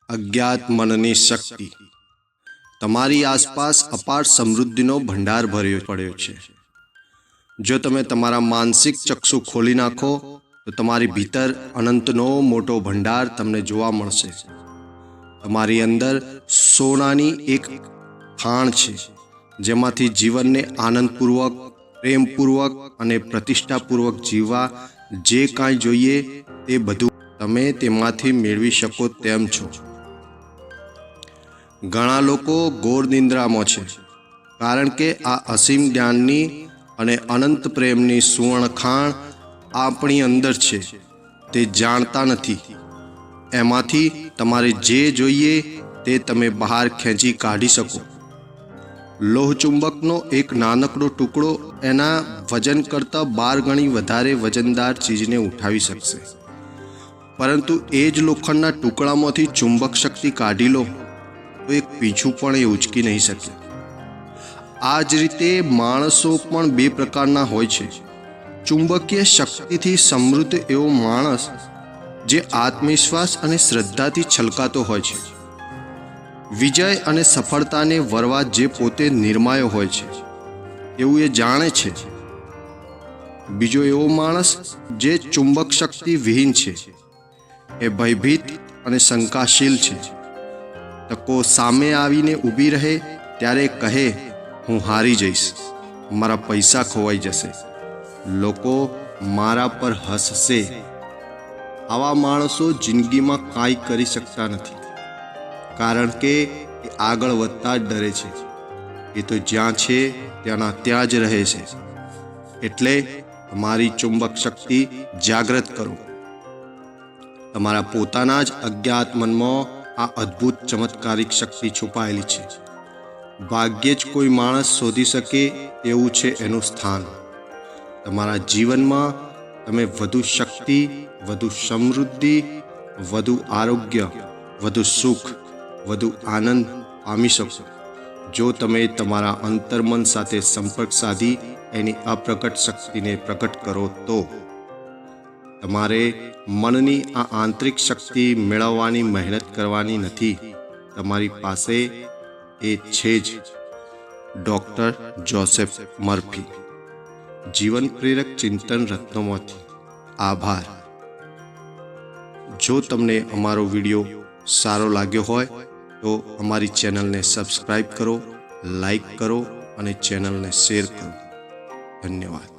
અજ્ઞાત મનની શક્તિ. તમારી આસપાસ અપાર સમૃદ્ધિનો ભંડાર ભર્યો પડ્યો છે. જો તમે તમારા માનસિક ચક્ષુ ખોલી નાખો તો તમારી ભીતર અનંતનો મોટો ભંડાર તમને જોવા મળશે. તમારી અંદર સોનાની એક ખાણ છે, જેમાંથી જીવનને આનંદપૂર્વક, પ્રેમપૂર્વક અને પ્રતિષ્ઠાપૂર્વક જીવવા જે કાંઈ જોઈએ તે બધું તમે તેમાંથી મેળવી શકો તેમ છો. ઘણા લોકો ઘોર નિંદ્રામાં છે, કારણ કે આ અસીમ જ્ઞાનની અને અનંત પ્રેમની સુવર્ણખાણ આપણી અંદર છે. તે જાણતા નથી. એમાંથી તમારે જે જોઈએ તે તમે બહાર ખેંચી કાઢી શકો. લોહચુંબકનો એક નાનકડો ટુકડો એના વજન કરતાં 12 ગણી વધારે વજનદાર ચીજને ઉઠાવી શકશે, પરંતુ એ જ લોખંડના ટુકડામાંથી ચુંબક શક્તિ કાઢી લો તો એક પીછું પણ એ ઉંચકી નહીં શકે. આ જ રીતે માણસો પણ બે પ્રકારના હોય છે. ચુંબકીય શક્તિથી સમૃદ્ધ એવો માણસ જે આત્મવિશ્વાસ અને શ્રદ્ધાથી છલકાતો હોય છે. વિજય અને સફળતાને વરવા જે પોતે નિર્માયો હોય છે એવું એ જાણે છે. બીજો એવો માણસ જે ચુંબક શક્તિ વિહીન છે. એ ભયભીત અને શંકાશીલ છે. તકો સામે આવીને ઊભી રહે ત્યારે કહે, હું હારી જઈશ, મારા પૈસા ખોવાઈ જશે, લોકો મારા પર હસશે. આવા માણસો જિંદગીમાં કાંઈ કરી શકતા નથી, કારણ કે એ આગળ વધતા જ ડરે છે. એ તો જ્યાં છે ત્યાંના ત્યાં જ રહે છે. એટલે તમારી ચુંબક શક્તિ જાગૃત કરો. તમારા પોતાના જ અજ્ઞાત મનમાં આ અદ્ભુત ચમત્કારિક શક્તિ છુપાયેલી છે. ભાગ્યે જ કોઈ માણસ શોધી શકે એવું છે એનું સ્થાન. તમારા જીવનમાં તમે વધુ શક્તિ, વધુ સમૃદ્ધિ, વધુ આરોગ્ય, વધુ સુખ, વધુ આનંદ પામી શકો જો તમે તમારા અંતર્મન સાથે સંપર્ક સાધી એની અપ્રગટ શક્તિને પ્રગટ કરો તો. તમારે મનની આ આંતરિક શક્તિ મેળવવાની મહેનત કરવાની નથી. તમારી પાસે એ છે જ. ડૉક્ટર જોસેફ મર્ફી, જીવન પ્રેરક ચિંતન રત્નોમાંથી. આભાર. જો તમને અમારો વિડીયો સારો લાગ્યો હોય તો અમારી ચેનલને સબસ્ક્રાઈબ કરો, લાઈક કરો અને ચેનલને શેર કરો. ધન્યવાદ.